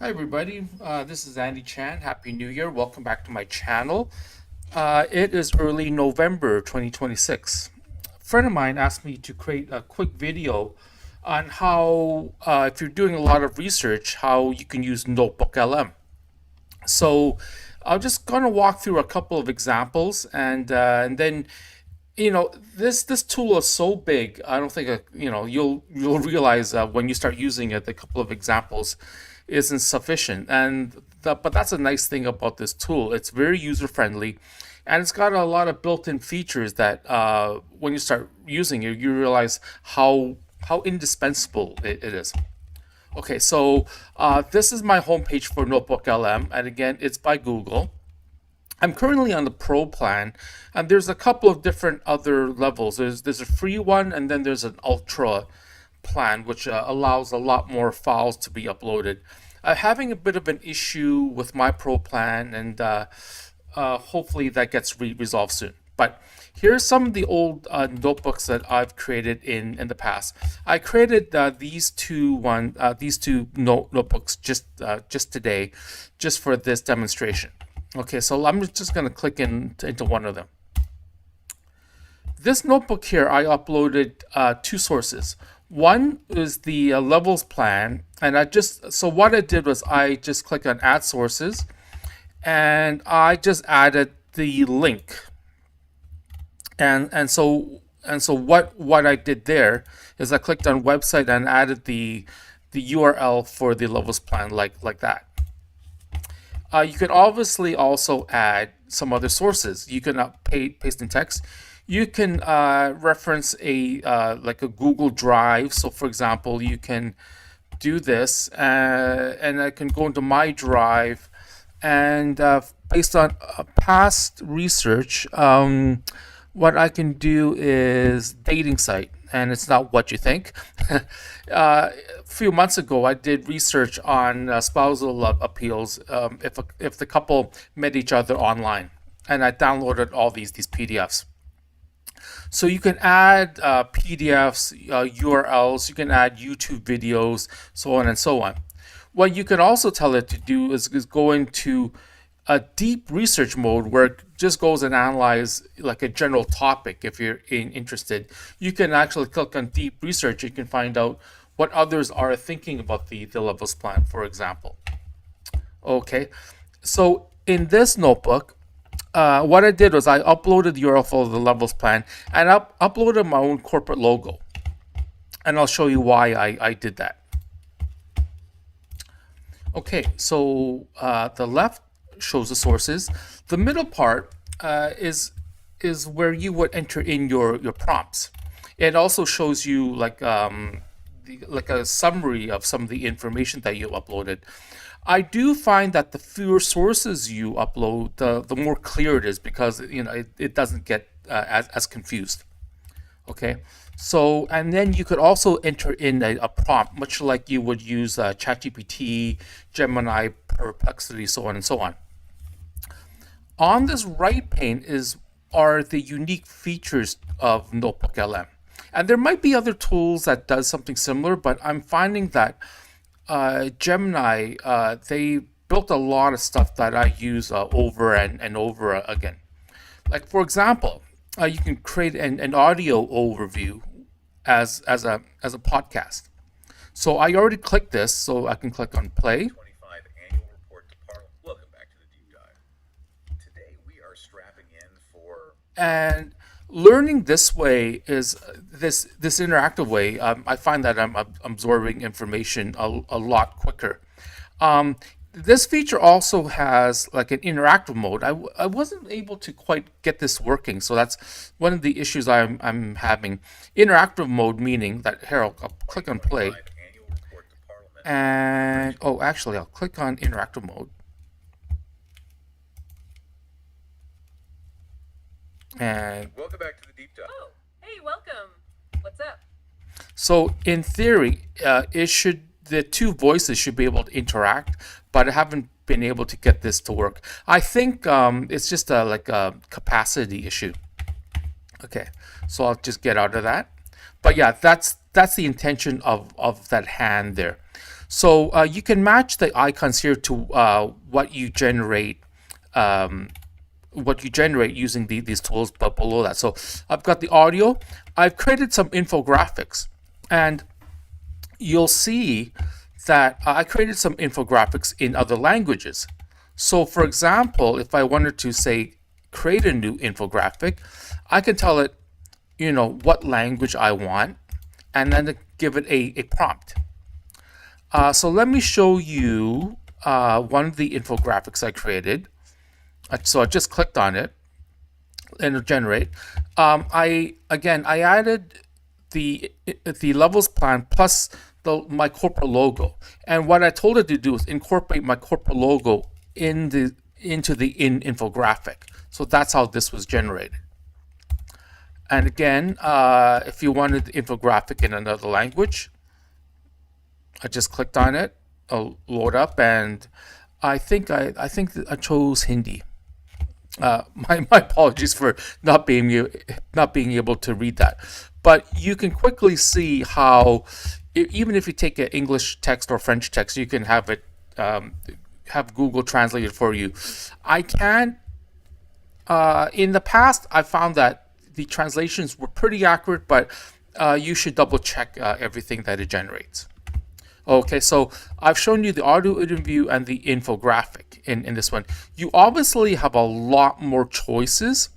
Hi everybody, this is Andy Chan. Happy New Year. Welcome back to my channel. It is early November 2026. A friend of mine asked me to create a quick video on how, if you're doing a lot of research, how you can use NotebookLM. So I'm just going to walk through a couple of examples and then this tool is so big. I don't think you'll realize when you start using it, a couple of examples isn't sufficient. But that's a nice thing about this tool. It's very user friendly, and it's got a lot of built-in features that when you start using it, you realize how indispensable it is. Okay, so this is my homepage for NotebookLM, and again, it's by Google. I'm currently on the Pro plan, and there's a couple of different other levels. There's a free one, and then there's an Ultra plan, which allows a lot more files to be uploaded. Having a bit of an issue with my Pro plan, and hopefully that gets resolved soon. But here's some of the old notebooks that I've created in the past. I created these two notebooks just today, just for this demonstration. Okay, so I'm just going to click into one of them. This notebook here, I uploaded two sources. One is the levels plan, and so what I did was I just clicked on add sources, and I just added the link. And so what I did there is I clicked on website and added the URL for the levels plan like that. You can obviously also add some other sources. You can paste in text. You can reference like a Google Drive. So for example, you can do this and I can go into my drive, and based on past research, what I can do is dating site, and it's not what you think. A few months ago, I did research on spousal appeals if the couple met each other online, and I downloaded all these PDFs. So you can add PDFs, URLs, you can add YouTube videos, so on and so on. What you can also tell it to do is go into a deep research mode where it just goes and analyze like a general topic. If you're interested, you can actually click on deep research. You can find out what others are thinking about the levels plan, for example. Okay, so in this notebook, what I did was I uploaded the URL for the levels plan, and I uploaded my own corporate logo, and I'll show you why I did that. Okay, so the left shows the sources. The middle part is where you would enter in your prompts. It also shows you like a summary of some of the information that you uploaded. I do find that the fewer sources you upload, the more clear it is, because it doesn't get as confused. Okay, so and then you could also enter in a prompt, much like you would use ChatGPT, Gemini, Perplexity, so on and so on. On this right pane are the unique features of NotebookLM. And there might be other tools that does something similar, but I'm finding that Gemini, they built a lot of stuff that I use over and over again. Like for example, you can create an audio overview as a podcast. So I already clicked this, so I can click on play. And learning this way is this interactive way. I find that I'm absorbing information a lot quicker. This feature also has like an interactive mode. I wasn't able to quite get this working, so that's one of the issues I'm having. Interactive mode meaning that here I'll click on play, and actually I'll click on interactive mode. And welcome back to the deep dive. Oh, hey, welcome. What's up? So in theory, the two voices should be able to interact, but I haven't been able to get this to work. I think it's just like a capacity issue. Okay, so I'll just get out of that. But yeah, that's the intention of that hand there. So you can match the icons here to what you generate. Using these tools, but below that. So I've got the audio. I've created some infographics, and you'll see that I created some infographics in other languages. So for example, if I wanted to say create a new infographic, I can tell it, what language I want, and then give it a prompt. So let me show you one of the infographics I created. So I just clicked on it and it'll generate. I added the levels plan plus my corporate logo, and what I told it to do is incorporate my corporate logo into the infographic. So that's how this was generated. And again, if you wanted the infographic in another language, I just clicked on it. I'll load up, and I think I chose Hindi. My apologies for not being able to read that, but you can quickly see how even if you take an English text or French text, you can have it have Google translate it for you. I can't. In the past, I found that the translations were pretty accurate, but you should double check everything that it generates. Okay, so I've shown you the audio interview and the infographic in this one. You obviously have a lot more choices.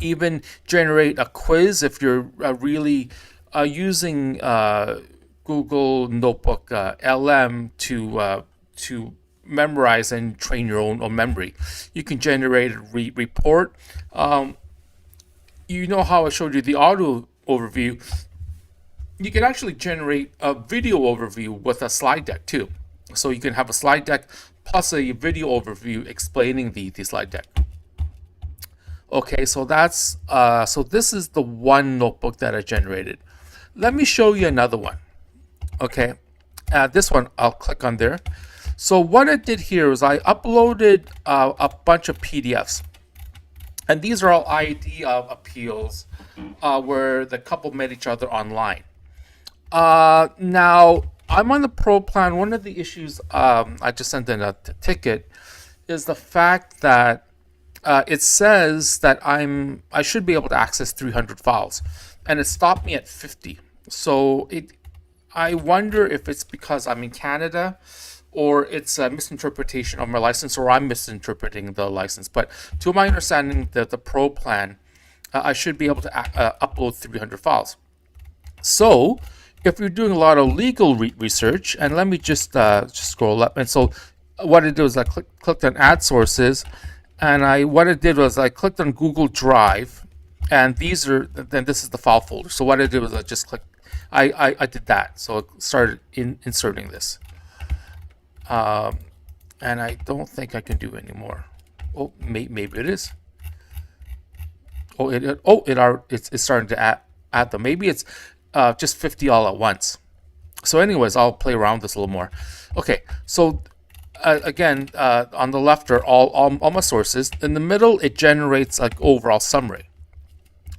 Even generate a quiz if you're really using Google Notebook LM to memorize and train your own memory. You can generate a report. You know how I showed you the audio overview. You can actually generate a video overview with a slide deck too. So you can have a slide deck plus a video overview explaining the slide deck. Okay, so that's so this is the one notebook that I generated. Let me show you another one. Okay, this one I'll click on there. So what I did here is I uploaded a bunch of PDFs, and these are all ID appeals where the couple met each other online. Now I'm on the Pro plan. One of the issues I just sent in a ticket is the fact that it says that I should be able to access 300 files, and it stopped me at 50. So I wonder if it's because I'm in Canada, or it's a misinterpretation of my license, or I'm misinterpreting the license. But to my understanding, the Pro plan, I should be able to upload 300 files. So if you're doing a lot of legal research, and let me just scroll up, and so what I did was I clicked on Add Sources, and what I did was I clicked on Google Drive, and this is the file folder. So what I did was I just clicked, I did that. So I started inserting this, and I don't think I can do any more. Oh, maybe it is. Oh, it's starting to add them. Maybe it's just 50 all at once. So anyways, I'll play around with this a little more. Okay, so again, on the left are all my sources. In the middle, it generates like overall summary.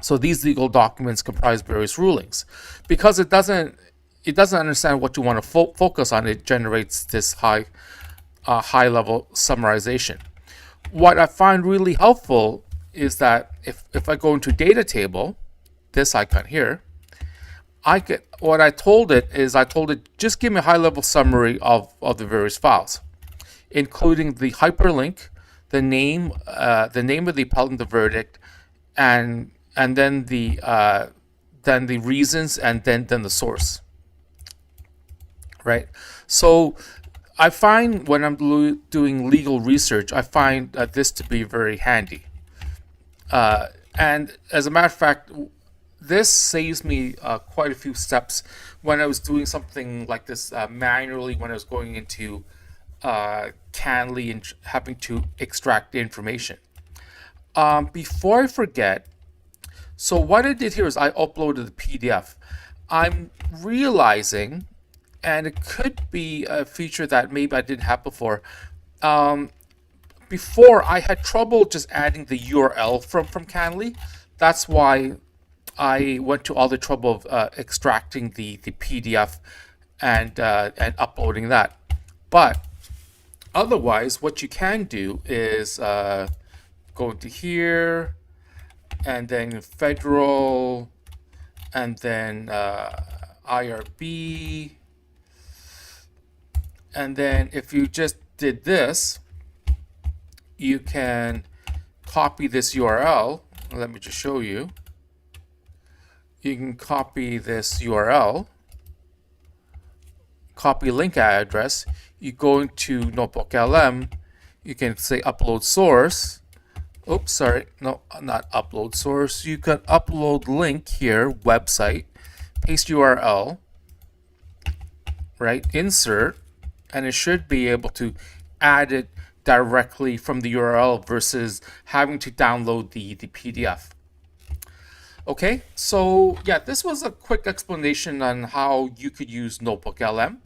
So these legal documents comprise various rulings. Because it doesn't understand what you want to focus on, it generates this high level summarization. What I find really helpful is that if I go into data table, this icon here, what I told it just give me a high level summary of the various files, including the hyperlink, the name of the appellant, the verdict, and then the reasons, and then the source. Right. So I find when I'm doing legal research, I find this to be very handy. And as a matter of fact, this saves me quite a few steps when I was doing something like this manually, when I was going into Canly and having to extract the information. Before I forget, so what I did here is I uploaded the PDF. I'm realizing, and it could be a feature that maybe I didn't have before. Before I had trouble just adding the URL from Canly. That's why I went to all the trouble of extracting the PDF and uploading that. But otherwise, what you can do is go into here and then federal and then IRB. And then if you just did this, you can copy this URL. Let me just show you. You can copy this URL, copy link address. You go into NotebookLM. You can say upload source. Oops, sorry, no, not upload source. You can upload link here, website, paste URL, right? Insert, and it should be able to add it directly from the URL versus having to download the PDF. Okay, so yeah, this was a quick explanation on how you could use NotebookLM.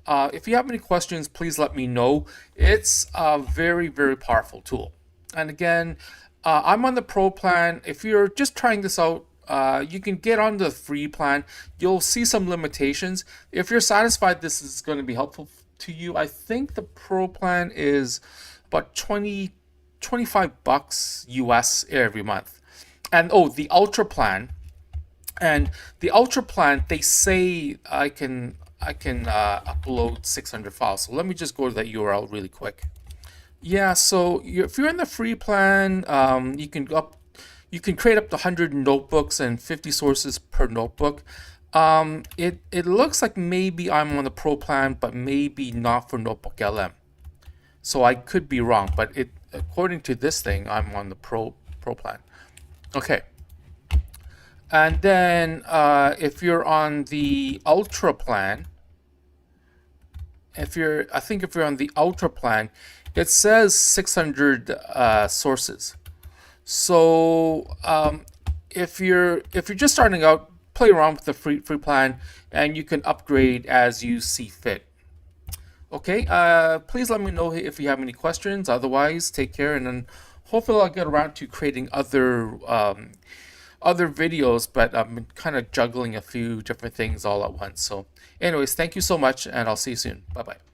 If you have any questions, please let me know. It's a very, very powerful tool. And again, I'm on the Pro plan. If you're just trying this out, you can get on the free plan. You'll see some limitations. If you're satisfied this is going to be helpful to you, I think the Pro plan is about 25 bucks US every month. And oh, the Ultra plan. And the Ultra plan, they say I can upload 600 files. So let me just go to that URL really quick. Yeah, so if you're in the free plan, you can create up to 100 notebooks and 50 sources per notebook. It looks like maybe I'm on the Pro plan, but maybe not for NotebookLM. So I could be wrong, but according to this thing, I'm on the Pro plan. Okay. And then if you're on the Ultra plan, if you're on the Ultra plan, it says 600 sources. So if you're just starting out, play around with the free plan, and you can upgrade as you see fit. Okay, please let me know if you have any questions. Otherwise, take care, and then hopefully I'll get around to creating other videos, but I'm kind of juggling a few different things all at once. So anyways, thank you so much, and I'll see you soon. Bye-bye.